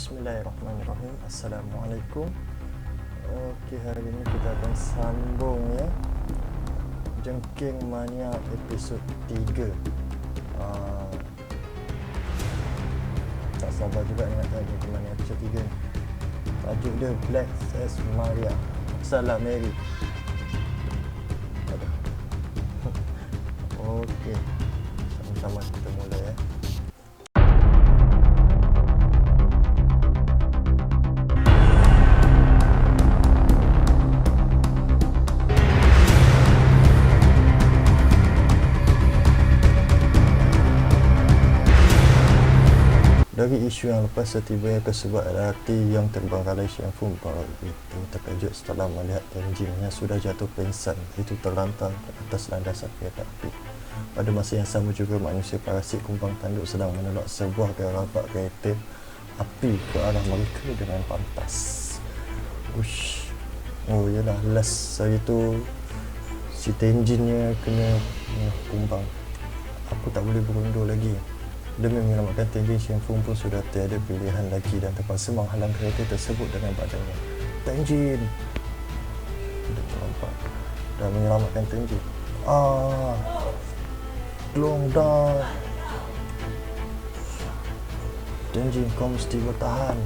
Bismillahirrahmanirrahim. Assalamualaikum. Okey, hari ini kita akan sambung ya, Jengking Mania episod 3. Tak sabar juga nak tengok Jengking Mania episod 3 ni. Tajuk dia Black as Maria. Salah Mary. Okey, sama-sama kita mulai ya. Dari isu yang lepas, setibanya tersebut LRT yang terbengkalai Shen Fung baru itu terkejut setelah melihat Tenjinnya sudah jatuh pingsan, itu terlantar ke atas landasan kereta api. Pada masa yang sama juga, manusia parasit kumbang tanduk sedang menolak sebuah gerabak kereta api ke arah mereka dengan pantas. Ush. Oh yalah, last hari tu si Tenjinnya kena kumbang. Aku tak boleh berundur lagi. Demi menyelamatkan Tenjin, Shen Fung pun sudah tiada pilihan lagi dan terpaksa menghalang kereta tersebut dengan badannya. Tenjin! Dia terlompat dan menyelamatkan Tenjin. Tolong dah! Tenjin, kau mesti bertahan.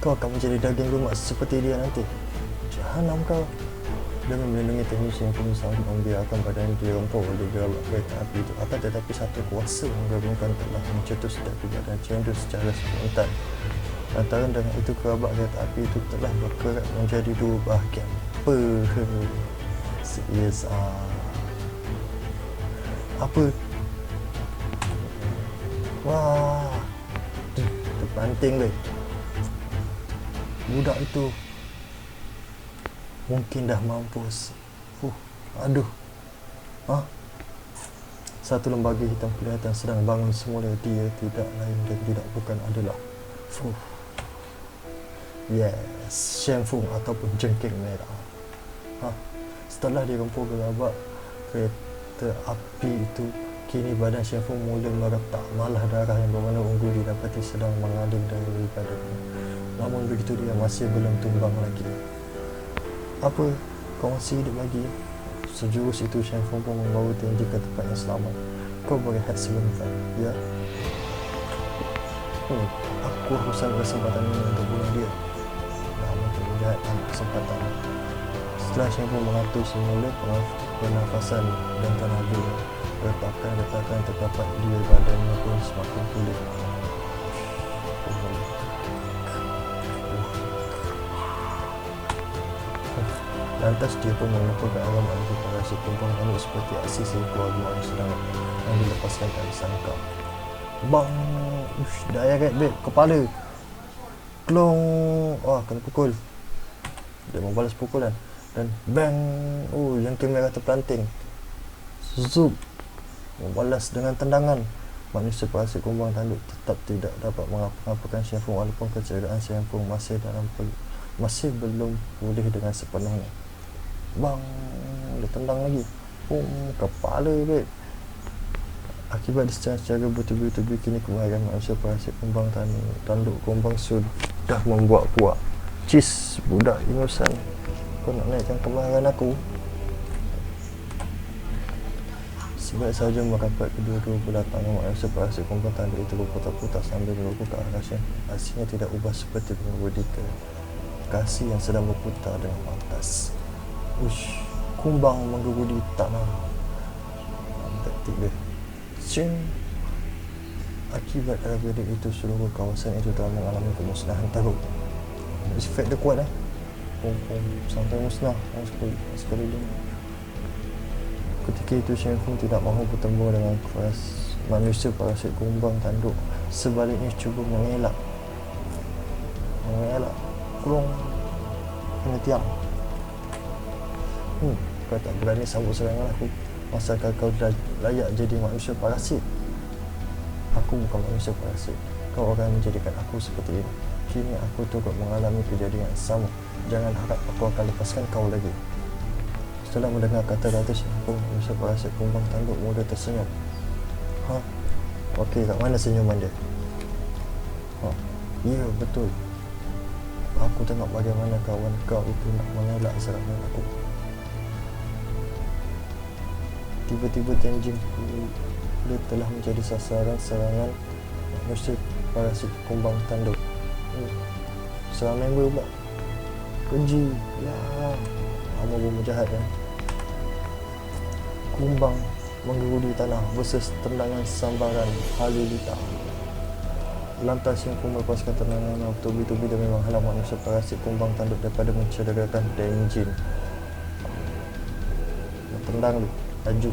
Kau akan menjadi daging lumak seperti dia nanti. Jahanam kau! Demi melindungi Tenjin, Shen Fung sanggup membiarkan badan dirempuk oleh gerabak kereta api itu. Akan tetapi satu kuasa menggabungkan telah mencetus setiap badan cendur secara spontan. Lantaran dengan itu, gerabak kereta api itu telah berkerak menjadi dua bahagian. CSR. Apa? Wah, terpanting weh. Budak itu mungkin dah mampus. Aduh. Satu lembaga hitam kelihatan sedang bangun semula. Dia tidak lain dan tidak bukan adalah Yes, Shen Fung ataupun Jengking Merah. Setelah dirempuk gerabak kereta api itu, kini badan Shen Fung mula meretak. Malah darah yang berwarna ungu didapati sedang mengalir dari badannya. Namun begitu, dia masih belum tumbang lagi. Apa? Kau masih hidup lagi? Sejurus itu, Shen Fung pun membawa Tenjin ke tempat yang selamat. Kau berehat sebentar, ya? Aku harus ambil kesempatan ini untuk bunuh dia. Namun terlihat kesempatan. Setelah Shen Fung mengatur semula pernafasan dan tenaga, retakan terdapat di badannya pun semakin pulih. Lantas dia pun menepuk ke arah manusia parasit kumbang tanduk seperti aksi si keluarga yang sedang yang dilepaskan dari sangkar. Bang! Direct babe, kepala! Klong! Kena pukul. Dia membalas pukulan. Dan bang! Jengking merah terpelanting. Zup! Membalas dengan tendangan. Manusia parasit kumbang tanduk tetap tidak dapat mengapa-ngapakan Shen Fung walaupun kecederaan Shen Fung masih belum pulih dengan sepenuhnya. Bang! Dia tendang lagi. Kepala babe. Akibat secara bertubi-tubi, kini kemahiran manusia parasit kumbang tanduk kumbang sudah membuat puak. Cis, budak ingusan. Kau nak naikkan kemahiran aku? Sebaik saja merapat kedua-dua belah tangan manusia parasit kumbang tanduk itu berputar-putar sambil meruku ke arah Shen. Aksinya tidak ubah seperti pengemudi kasih yang sedang berputar dengan pantas. Kumbang menggugudi tanah. Taktik dia. Akibat tragedi itu, seluruh kawasan itu telah mengalami kemusnahan teruk. Efek dia kuat sampai musnah sekeliling. Ketika itu, Shen Fung tidak mahu bertemu dengan manusia parasit kumbang tanduk. Sebaliknya cuba mengelak. Kurung kena tiang. Kau tak berani sambut serangan aku. Masalah kau dah layak jadi manusia parasit. Aku bukan manusia parasit. Kau akan menjadikan aku seperti ini. Kini aku turut mengalami kejadian yang sama. Jangan harap aku akan lepaskan kau lagi. Setelah mendengar kata-kata Shen Fung, manusia parasit kumbang tanduk muda tersenyum. Okey, kat mana senyuman dia? Ha, ya betul. Aku tengok bagaimana kawan kau itu nak mengelak serangan aku. Tiba-tiba Tenjin dia telah menjadi sasaran serangan manusia parasit kumbang tanduk. Serang member pula. Keji. Ya, amat bomo jahat kan. Kumbang menggerudi tanah versus tendangan sambaran Halilita. Lantas yang pun melepaskan tendangan bertubi-tubi dan memang halang manusia parasit kumbang tanduk daripada mencederakan Tenjin. Tendang dia, laju.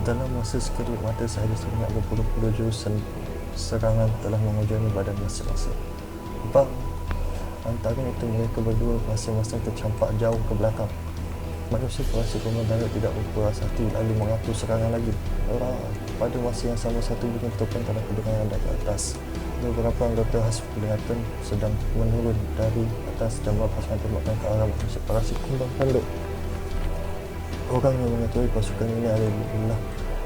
Dalam masa sekedip mata sahaja sebanyak berpuluh-puluh jurus serangan telah menghujani badan masing-masing. Bang! Antara itu mereka berdua masing-masing tercampak jauh ke belakang. Manusia parasit kumbang tanduk tidak berpuas hati lalu mengatur serangan lagi. Pada masa yang sama satu bunyi topeng telah kedengaran dari atas. Beberapa anggota khas kelihatan sedang menurun dari atas dan melepaskan tembakan ke arah manusia parasit kumbang tanduk. Orang yang mengetuai pasukan ini adalah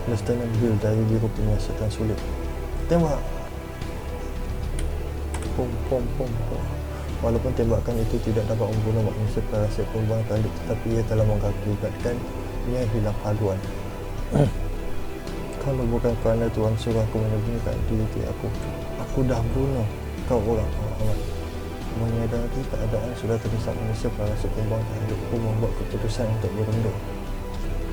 Lieutenant Bill dari Biro Penyiasatan Sulit. Tembak! Pom, pom, pom, pom. Walaupun tembakan itu tidak dapat membunuh manusia parasit kumbang tanduk, tetapi ia telah mengakibatkannya hilang haluan. Kalau bukan kerana Tuan suruh aku menyembunyikan identiti aku dah bunuh kau orang awal. Menyadari keadaan sudah terdesak manusia parasit kumbang tanduk pun membuat keputusan untuk berunding.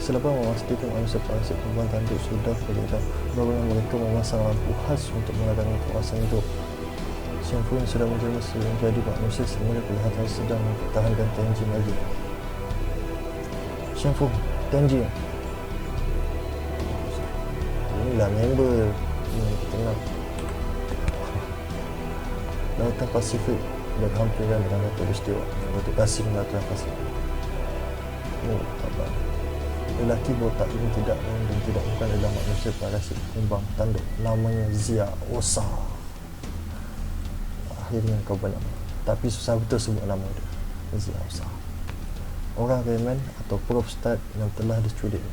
Selepas memastikan manusia parasit kumbang tanduk sudah bergerak, barulah mereka memasang lampu khas untuk menerangi kawasan itu. Xiang Fu yang sudah menjadi manusia semula kelihatan sedang mempertahankan Tenjin lagi. Xiang Fu, Tenjin. Inilah member. Tenang. Lautan Pasifik berhampiran dengan khatulistiwa. Batu Kasih dan Lautan Pasifik. Kabar. Lelaki botak ini tidak lain dan tidak bukan adalah manusia parasit kumbang tanduk. Namanya Zia Osa. Akhirnya kau benar. Tapi susah betul sebut nama dia. Zia Osa. Orang Rayman atau Prof Start yang telah diculik.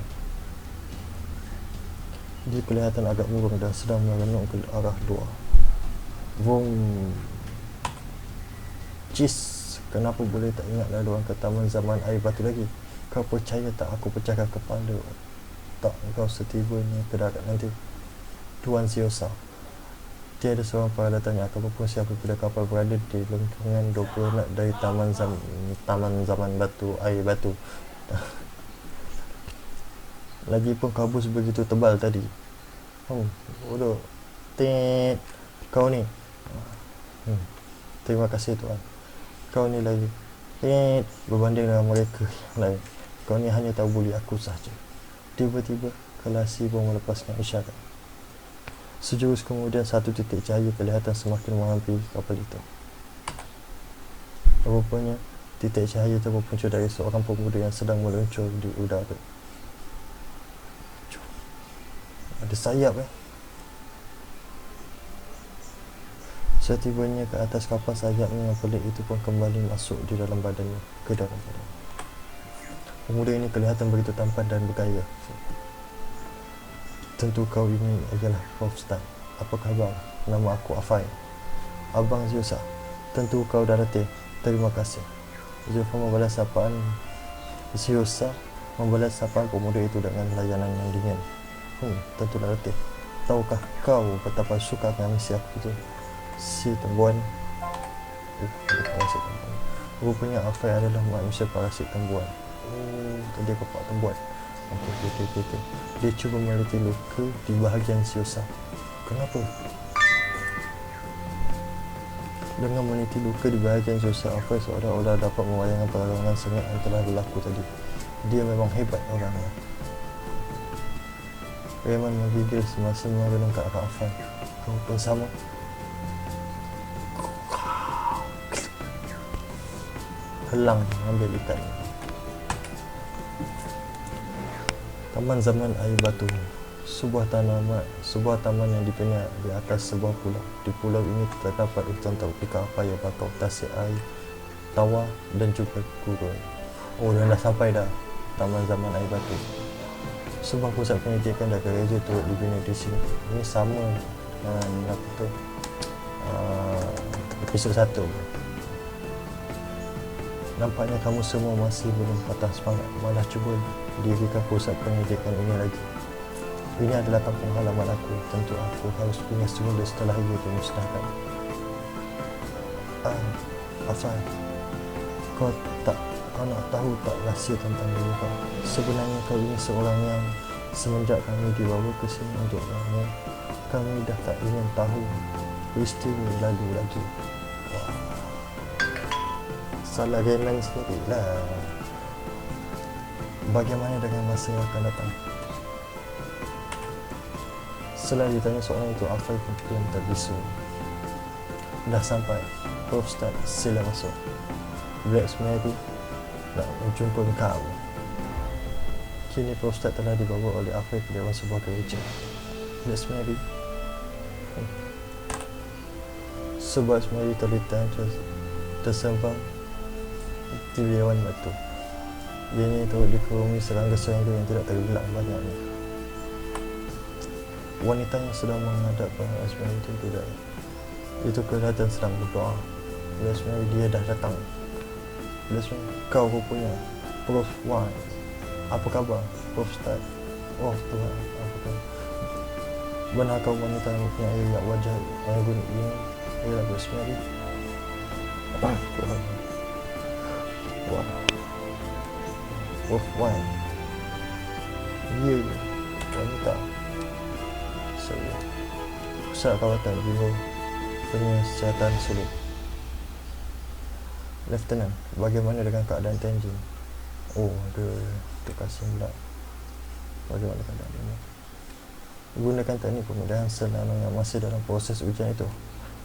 Dia kelihatan agak murung dan sedang merenung ke arah luar. Vroom. Cis, kenapa boleh tak ingat laluan ke taman zaman air batu lagi? Kau percaya tak aku pecahkan kepala tak kau setibanya ke darat nanti? Tuan Ziosa, tiada seorang peralatan yang akan berfungsi apabila kapal berada di lengkungan 20 knot dari taman zaman batu air batu. Lagipun kabus begitu tebal tadi. Bodoh. Kau ni. Terima kasih Tuan. Kau ni lagi berbanding dengan mereka yang lain. Kau ni hanya tahu buli aku sahaja. Tiba-tiba Kelasi pun melepaskan isyarat. Sejurus kemudian satu titik cahaya kelihatan semakin menghampiri kapal itu. Rupanya titik cahaya itu berpunca dari seorang pemuda yang sedang meluncur di udara. Ada sayap Setibanya ke atas kapal, sayapnya yang pelik itu pun kembali masuk di dalam badannya, ke dalam badannya. Pemuda ini kelihatan begitu tampan dan bergaya. Tentu kau ini adalah Prof Stan. Apa khabar? Nama aku Afai. Abang Ziosa. Tentu kau dah letih. Terima kasih. Ziosa membalas sapaan pemuda itu dengan layanan yang dingin. Tentu dah letih. Tahukah kau betapa suka dengan misi aku itu? Si tembuan. Rupanya Afai adalah manusia parasit tembuan. Tadi aku pak tembuan. Okey. Dia cuba meneliti luka di bahagian Ziosa. Kenapa? Dengan meneliti luka di bahagian Ziosa, Afai seolah-olah dapat membayangkan perlawanan sengit yang telah berlaku tadi. Dia memang hebat orangnya. Raymond menggigil semasa merenung ke arah Afai. Kau pun sama. Helang ambil ikan. Taman zaman air batu. Sebuah taman yang dibina di atas sebuah pulau. Di pulau ini terdapat hutan tropika papaya, bakau, tasik air, tawa dan juga gurun. Dan dah sampai dah taman zaman air batu. Sebuah pusat pendidikan dan gereja turut dibina di sini. Ini sama apa tu, episod 1. Nampaknya kamu semua masih belum patah semangat, malah cuba dirikan pusat pendidikan ini lagi. Ini adalah kampung halaman aku. Tentu aku harus pindah semula setelah ia dimusnahkan. Afan, kau nak tahu tak rahsia tentang diri kau? Sebenarnya kau ini seorang yang semenjak kami dibawa ke sini untuk kamu, kami dah tak ingin tahu peristiwa lalu lagi. Wah, salah Renan sendirilah. Bagaimana dengan masa yang akan datang? Setelah ditanya soalan itu, Afan kemudian terbisu. Dah sampai. Prof. Ustaz, sila masuk. Black Mary nak menjumpa kau. Kini Prof. Ustaz telah dibawa oleh Afan ke dewan sebuah gereja. Black Mary. Sebuah Mary terlitan tersembang di dewan batu. Ini turut dikerumuni serangga-serangga yang tidak terbilang banyaknya. Wanita yang sedang menghadap Asmari itu tidak. Itu kelihatan sedang berdoa. Asmari, dia dah datang. Asmari, kau rupanya Prof. Wan. Apa khabar, Prof. Ustaz? Oh Tuhan, apa khabar? Benarkah wanita yang mempunyai wajah anggun ini ialah Asmari? Tuhan. Wah. Prof. Wan. Ya, wanita. Saya Pusat Kawatan Biro Penyiasatan Sulit. Lieutenant, bagaimana dengan keadaan Tenjin? Oh, ada terkasih pula. Bagaimana keadaan ini? Gunakan teknik pemindahan sel nano yang masih dalam proses ujian itu.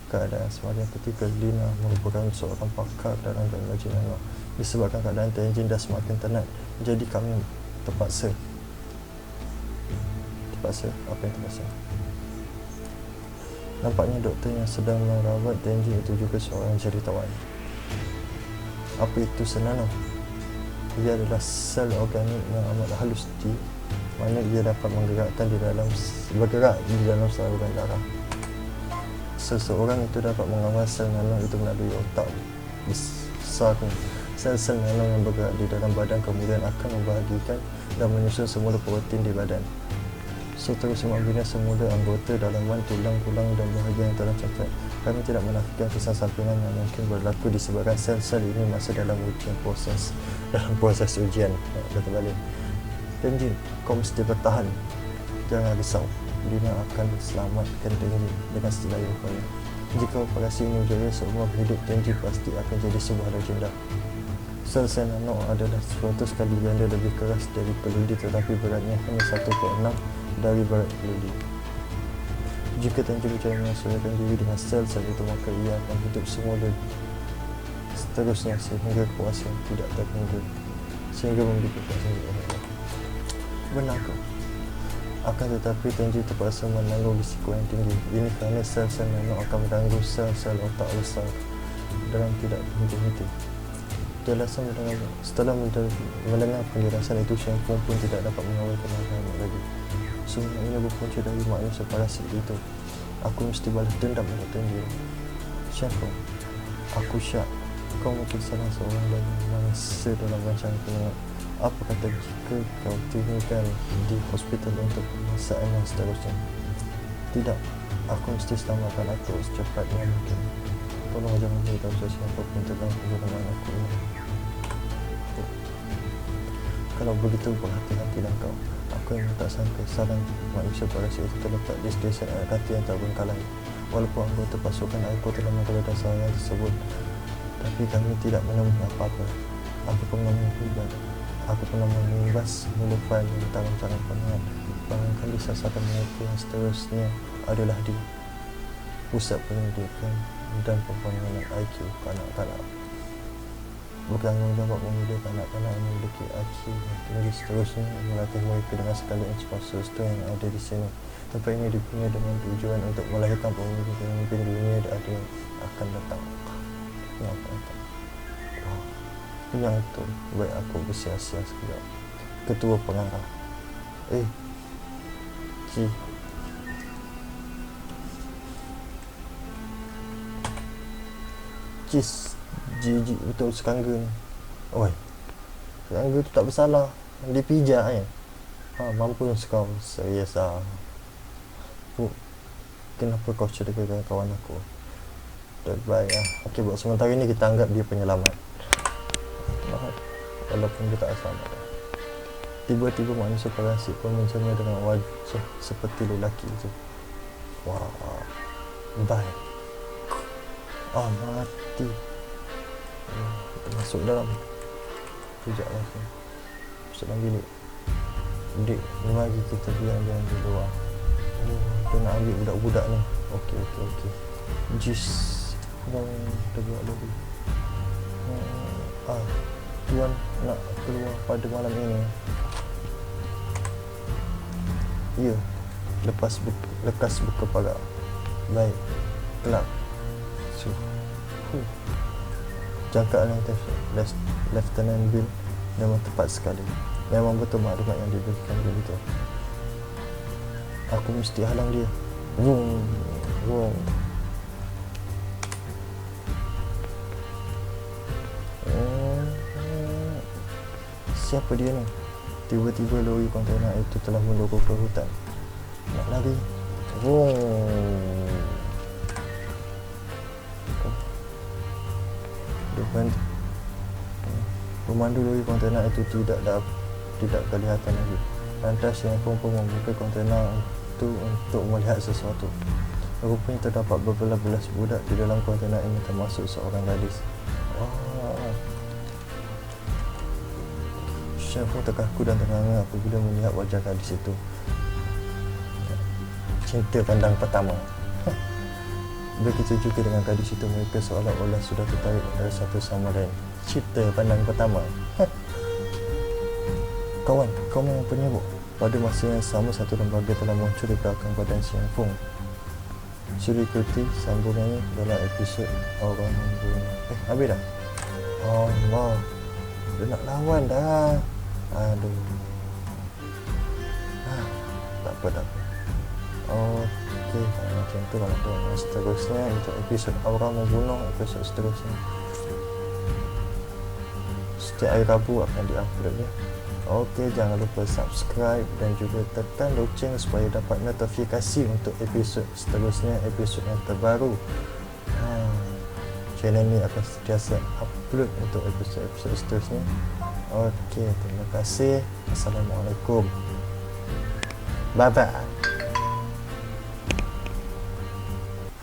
Keadaan semakin ketika Lina merupakan seorang pakar dalam teknologi nano. Disebabkan keadaan Tenjin dah semakin tenat, jadi kami terpaksa. Apa yang terpaksa? Nampaknya doktor yang sedang merawat Tenjin itu juga seorang jeritawan. Apa itu sel nano? Ia adalah sel organik yang amat halus di mana ia dapat bergerak di dalam saluran darah. Seseorang itu dapat mengawal sel nano itu melalui otak besar. Sel-sel nano yang bergerak di dalam badan kemudian akan membahagikan dan menyusun semula protein di badan. Seterusnya membina semula anggota dalaman, tulang-tulang dan bahagian yang telah cacat. Kami tidak menafikan kesan sampingan yang mungkin berlaku disebabkan sel-sel ini masih dalam proses ujian. Kata balik, Tenjin, kau mesti bertahan. Jangan risau. Lina akan selamatkan Tenjin dengan sedaya upaya. Jika operasi ini berjaya, seumur hidup Tenjin pasti akan jadi sebuah legenda. Sel-sel nano adalah 100 kali ganda lebih keras dari keludi, tetapi beratnya hanya 1/6 dari berat keludi. Jika Tenjin berjaya menyesuaikan diri dengan sel-sel itu, maka ia akan hidup semula seterusnya sehingga kepuasan tidak terhingga, sehingga memiliki kepuasan tidak terhingga. Benarkah? Akan tetapi Tenjin terpaksa menanggung risiko yang tinggi. Ini kerana sel-sel nano akan mengganggu sel-sel otak besar dalam tidak henti-henti. Jelasan setelah mendengar penjelasan itu, Shen Feng pun tidak dapat mengawal kemarahan lagi. Semua ini berpunca dari manusia parasit itu. Aku mesti balas dendam untuk Tenjin. Shen Feng, aku syak. Kau mungkin salah seorang dari mangsa dalam rancangan penyengat. Apa kata jika kau tinggal di hospital untuk pemeriksaan yang seterusnya? Tidak, aku mesti selamatkan aku secepatnya mungkin. Tolong jangan beritahu siapa pun tentang perjalanan aku ini. Kalau begitu, berhati-hatilah kau. Aku yang tak sangka sarang manusia parasit itu terletak di stesen air kati yang tak bengkalai. Walaupun anggota pasukan airku telah menggeledah sarang tersebut, tapi kami tidak menemukan apa-apa. Aku pernah mengimbas mula fail tentang rancangan penyengat. Barangkali sasaran mereka yang seterusnya adalah di pusat pendidikan dan pembangunan IQ kanak-kanak. Bertanggungjawab memilih anak-anak yang memiliki IQ yang tinggi, seterusnya melatih mereka dengan segala infrastruktur yang ada di sini. Tempat ini dipunyai dengan tujuan untuk melahirkan pemimpin dunia yang akan datang. Yang itu, baik aku bersiasat sekejap. Ketua pengarah. Ji. Cis, jijik betul serangga ni. Oi, serangga tu tak bersalah, dia pijak kan. Mampus kau, serius lah. Kenapa kau curigakan kawan aku? Terbaik lah. Okey, buat sementara ni kita anggap dia penyelamat. Walaupun dia tak selamat. Tiba-tiba manusia parasit pun mencermin dengan wajah seperti lelaki tu. Wah, baik. Mati. Kita masuk dalam. Sekejaplah sini. Masuk dalam bilik. Dek, mari kita biar-biar di luar. Kita nak ambil budak-budak ni. Okey. Jis. Kita buat dulu. Tuan nak keluar pada malam ini. Ya. Lekas buka pagar. Baik. Kelak. Jangkaan Lieutenant Bill memang tepat sekali. Memang betul maklumat yang diberikan begitu. Aku mesti halang dia. Wong. Siapa dia ni? Tiba-tiba lori kontena itu telah melorot ke hutan. Nak lari. Pemandu lori kontena itu tidak kelihatan lagi. Lantas yang pun membuka kontena itu untuk melihat sesuatu. Rupanya terdapat berbelas-belas budak di dalam kontena ini, termasuk seorang gadis. Syekh pun terkaku dan ternganga apabila melihat wajah gadis itu. Cinta pandang pertama. Begitu juga dengan gadis itu, mereka seolah-olah sudah tertarik dari satu sama lain. Cinta pandang pertama. Kawan, kau memang penyebab. Pada masa yang sama, satu lembaga telah muncul di belakang badan Siang Fung. Suruh ikuti sambungannya dalam episod Orang Membunuh. Habis dah? Allah, dia nak lawan dah. Aduh. Tak apa. Okey, macam tu lah tu. Seterusnya untuk episod Aura Membunuh, episod seterusnya setiap hari Rabu akan di-upload ya. Okey, jangan lupa subscribe dan juga tekan loceng supaya dapat notifikasi untuk episod seterusnya, episod yang terbaru. Channel ni akan sentiasa upload untuk episod-episod seterusnya. Okey, terima kasih. Assalamualaikum. Bye bye.